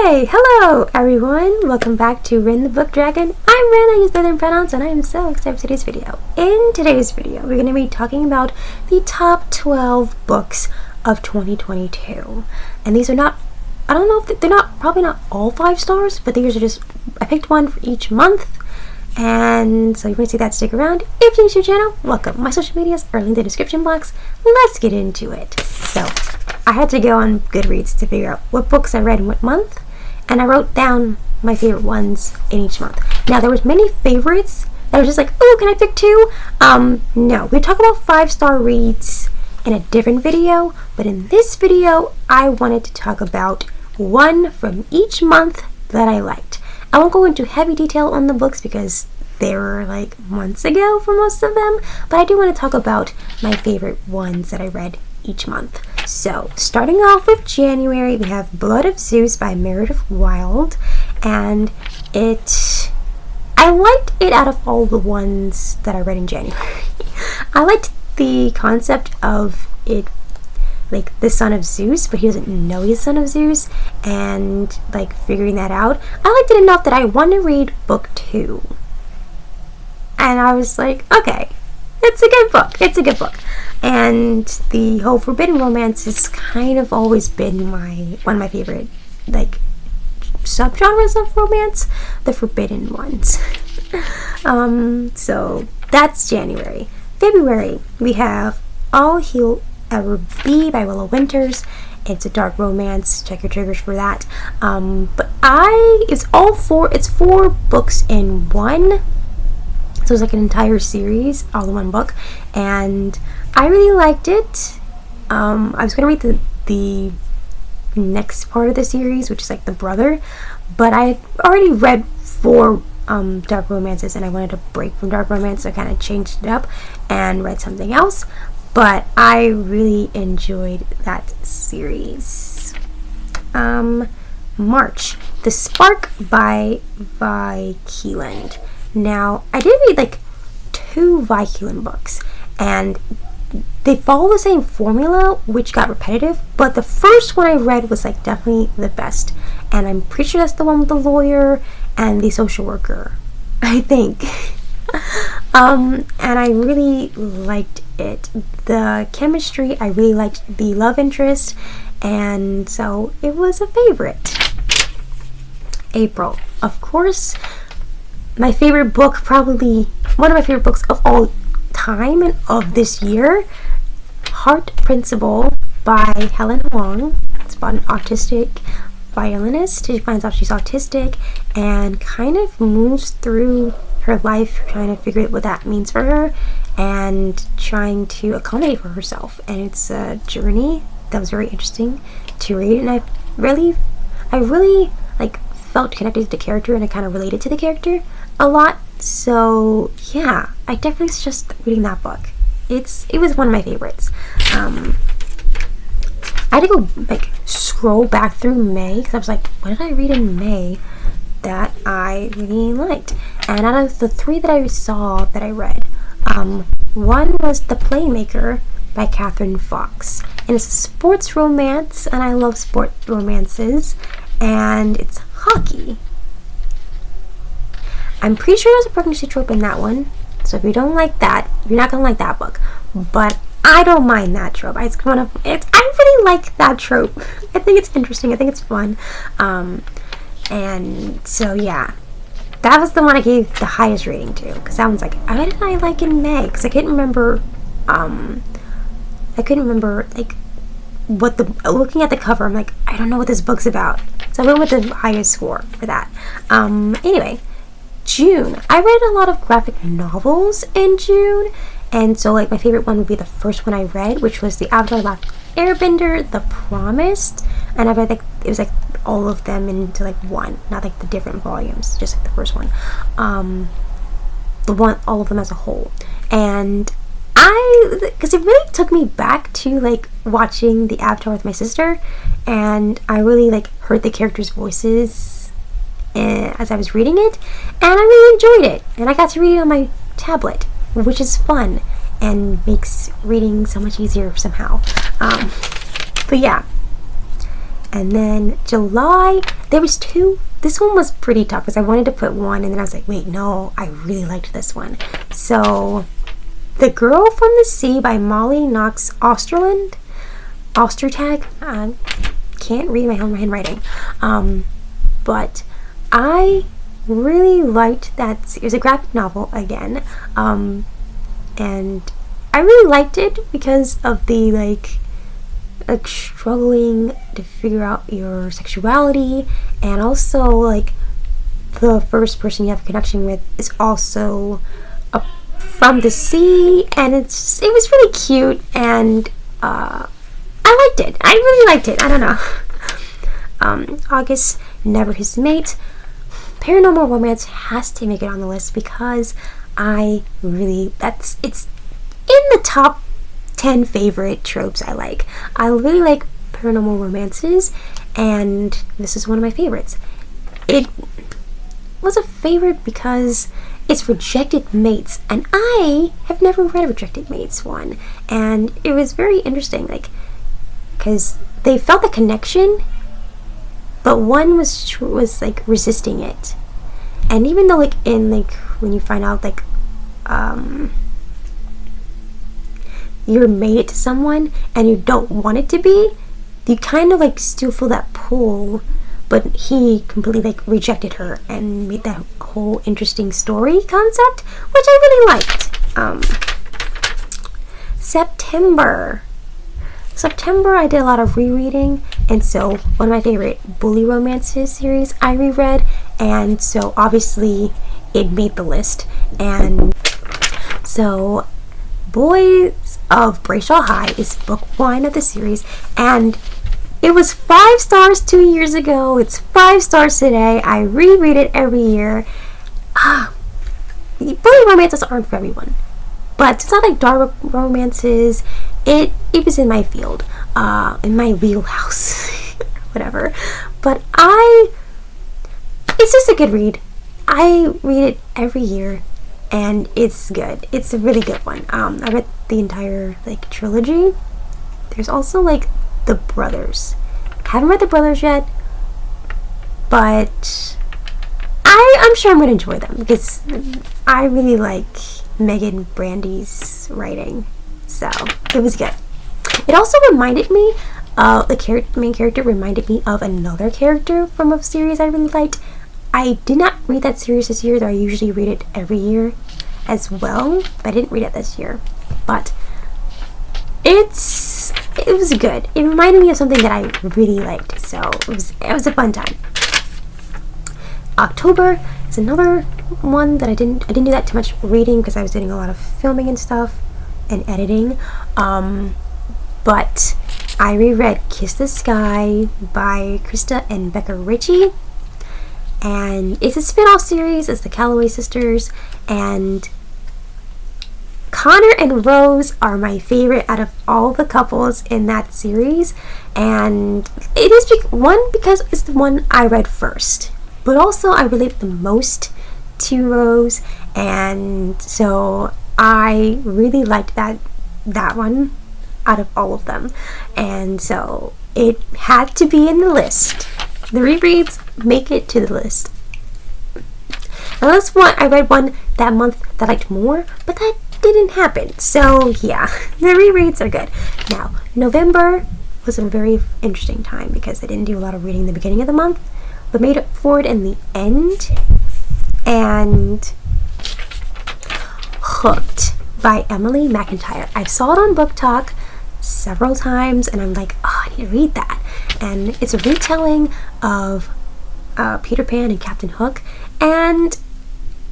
Hey, hello everyone! Welcome back to Ryn the Bookdragon. I'm Ryn, I use they/them pronouns, and I am so excited for today's video. In today's video, we're going to be talking about the top 12 books of 2022. And these are not, I don't know if they're not, probably not all 5 stars, but these are just, I picked one for each month. And so you're going to see that, stick around. If you're new to the channel, welcome. My social medias are linked in the description box. Let's get into it. So, I had to go on Goodreads to figure out what books I read in what month, and I wrote down my favorite ones in each month. Now, there was many favorites that was just like, oh, can I pick 2? No. We talk about 5-star reads in a different video, but in this video, I wanted to talk about one from each month that I liked. I won't go into heavy detail on the books because they were like months ago for most of them, but I do want to talk about my favorite ones that I read each month. So, starting off with January, we have Blood of Zeus by Meredith Wilde, and I liked it out of all the ones that I read in January. I liked the concept of it, like the son of Zeus, but he doesn't know he's son of Zeus, and like figuring that out. I liked it enough that I wanted to read book 2. And I was like, okay, it's a good book. It's a good book. And the whole forbidden romance has kind of always been one of my favorite, like, subgenres of romance, the forbidden ones. So that's January. February, we have All He'll Ever Be by Willow Winters. It's a dark romance. Check your triggers for that. But it's 4 books in one. So it's like an entire series, all in one book, and I really liked it. I was going to read the next part of the series, which is like the brother, but I already read 4 dark romances, and I wanted to break from dark romance, so I kind of changed it up and read something else, but I really enjoyed that series. March, The Spark by Vi Keeland. Now, I did read like 2 Vi Keeland books, and they follow the same formula, which got repetitive, but the first one I read was like definitely the best, and I'm pretty sure that's the one with the lawyer and the social worker, I think. And I really liked it. The chemistry, I really liked the love interest, and so it was a favorite. April, of course, my favorite book, probably one of my favorite books of all time and of this year, Heart Principle by Helen Huang. It's about an autistic violinist. She finds out she's autistic and kind of moves through her life trying to figure out what that means for her and trying to accommodate for herself. And it's a journey that was very interesting to read, and I really like felt connected to the character, and I kind of related to the character a lot. So yeah, I definitely suggest reading that book. It was one of my favorites. I had to go like scroll back through May because I was like, what did I read in May that I really liked? And out of the 3 that I saw that I read, one was The Playmaker by Catherine Fox, and it's a sports romance, and I love sports romances, and it's hockey. I'm pretty sure there's a pregnancy trope in that one, so if you don't like that, you're not gonna like that book. But I don't mind that trope. I really like that trope. I think it's interesting. I think it's fun. And so yeah, that was the one I gave the highest rating to, because that one's like, what did I like in May? Because I couldn't remember. Like looking at the cover, I'm like, I don't know what this book's about. So I went with the highest score for that. Anyway, June. I read a lot of graphic novels in June, and so like my favorite one would be the first one I read, which was the Avatar: The Last Airbender, The Promised, and I read like it was like all of them into like one, not like the different volumes, just like the first one. All of them as a whole, and because it really took me back to like watching the Avatar with my sister, and I really like heard the characters' voices as I was reading it, and I really enjoyed it, and I got to read it on my tablet, which is fun and makes reading so much easier somehow. But yeah, And then July, there was 2. This one was pretty tough because I wanted to put one, and then I was like, wait, no, I really liked this one. So, The Girl from the Sea by Molly Knox Ostertag. Can't read my own handwriting. But I really liked that. It was a graphic novel again. And I really liked it because of the like struggling to figure out your sexuality, and also like the first person you have a connection with is also from the sea, and it was really cute, and I liked it. I really liked it. I don't know. August, Never His Mate. Paranormal romance has to make it on the list because it's in the top 10 favorite tropes I like. I really like paranormal romances, and this is one of my favorites. It was a favorite because it's rejected mates, and I have never read a rejected mates one, and it was very interesting, like, because they felt the connection, but one was like resisting it. And even though like in like when you find out like you're mated to someone and you don't want it to be, you kind of like still feel that pull, but he completely like rejected her and made that whole interesting story concept, which I really liked. September I did a lot of rereading, and so one of my favorite bully romances series I reread, and so obviously it made the list. And so Boys of Brayshaw High is book 1 of the series, and it was 5 stars 2 years ago. It's 5 stars today. I reread it every year. Bully romances aren't for everyone, but it's not like dark romances. It was in my field, in my wheelhouse, whatever. But it's just a good read. I read it every year, and it's good. It's a really good one. I read the entire like trilogy. There's also like the brothers. Haven't read the brothers yet, but I'm sure I'm gonna enjoy them because I really like Megan Brandy's writing, so it was good. It also reminded me, the main character reminded me of another character from a series I really liked. I did not read that series this year, though I usually read it every year as well. But I didn't read it this year. But it was good. It reminded me of something that I really liked, so it was a fun time. October is another one that I didn't do that too much reading because I was doing a lot of filming and stuff and editing. But I reread Kiss the Sky by Krista and Becca Ritchie. And it's a spin-off series. It's the Calloway sisters, and Connor and Rose are my favorite out of all the couples in that series. And it is because it's the one I read first, but also I relate the most to Rose, and so I really liked that one out of all of them, and so it had to be in the list. The rereads make it to the list. Unless I read one that month that I liked more, but that didn't happen. So yeah, the rereads are good. Now, November was a very interesting time because I didn't do a lot of reading in the beginning of the month, but made up for it in the end. And Hooked by Emily McIntyre. I saw it on Book Talk several times, and I'm like, oh, I need to read that. And it's a retelling of Peter Pan and Captain Hook. And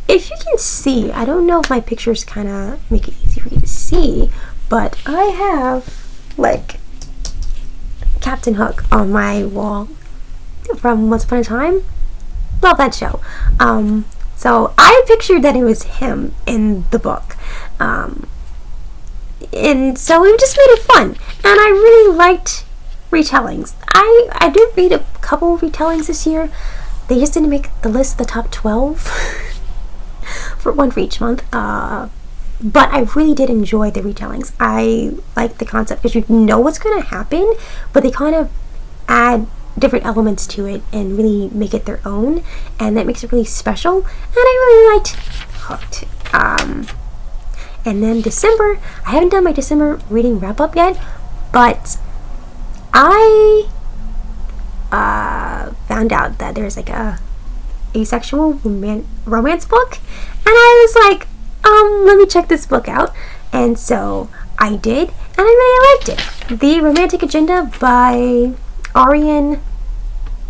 if you can see, I don't know if my pictures kind of make it easy for you to see, but I have like Captain Hook on my wall from Once Upon a Time. Love that show. So I pictured that it was him in the book. And so it just made it fun. And I really liked retellings. I did read a couple retellings this year. They just didn't make the list of the top 12 for one for each month. But I really did enjoy the retellings. I like the concept because you know what's going to happen, but they kind of add different elements to it and really make it their own, and that makes it really special, and I really liked Hooked. And then December, I haven't done my December reading wrap-up yet, but I found out that there's like a asexual romance book, and I was like, let me check this book out. And so I did, and I really liked it. The Romantic Agenda by Ryn,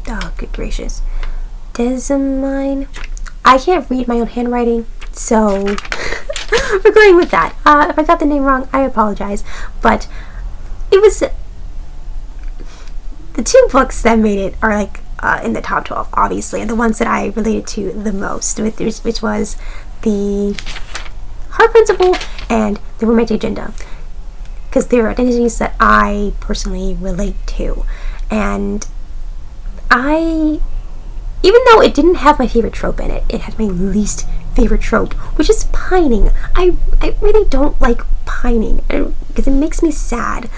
oh good gracious, Desmine. I can't read my own handwriting, so we're going with that. If I got the name wrong, I apologize, but it was the two books that made it are like in the top 12, obviously, and the ones that I related to the most, which was the Heart Principle and the Romantic Agenda, because they're identities that I personally relate to. And even though it didn't have my favorite trope in it, it had my least favorite trope, which is pining. I really don't like pining because it makes me sad.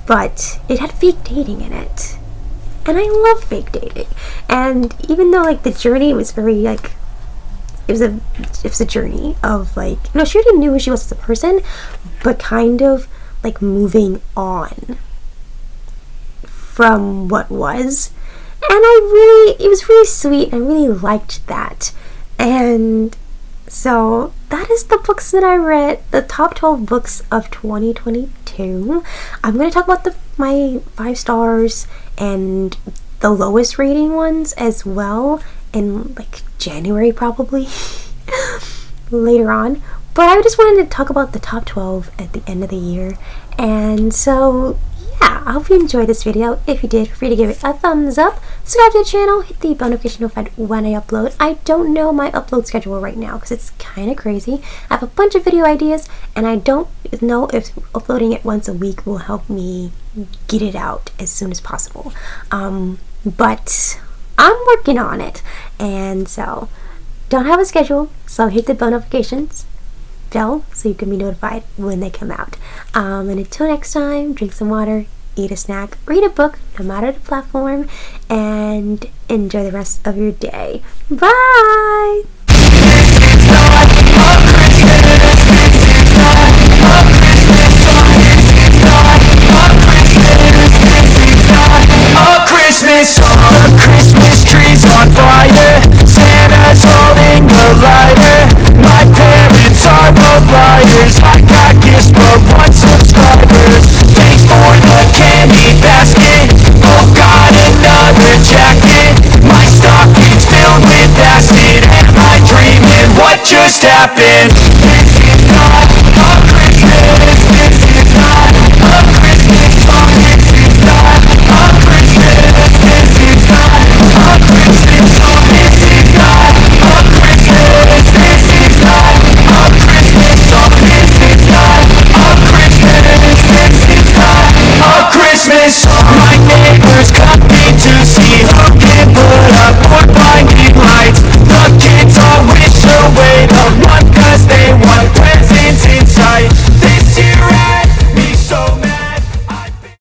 But it had fake dating in it, and I love fake dating. And even though like the journey was very like, it was a journey of like, you know, she already knew who she was as a person, but kind of like moving on from what was. And it was really sweet. I really liked that. And so that is the books that I read, the top 12 books of 2022. I'm going to talk about my 5 stars and the lowest rating ones as well in like January probably later on. But I just wanted to talk about the top 12 at the end of the year. And so yeah, I hope you enjoyed this video. If you did, feel free to give it a thumbs up, subscribe to the channel, hit the bell notification notified when I upload. I don't know my upload schedule right now because it's kind of crazy. I have a bunch of video ideas, and I don't know if uploading it once a week will help me get it out as soon as possible. But I'm working on it, and so don't have a schedule, so hit the bell notifications bell so you can be notified when they come out. And until next time, drink some water, eat a snack, read a book, no matter the platform, and enjoy the rest of your day. Bye! Christmas trees on fire, Santa's holding the lighter. My parents are both liars, I got gifts but 1 subscriber. Thanks for the candy basket, oh got another jacket. My stocking's filled with acid, am I dreaming? What just happened?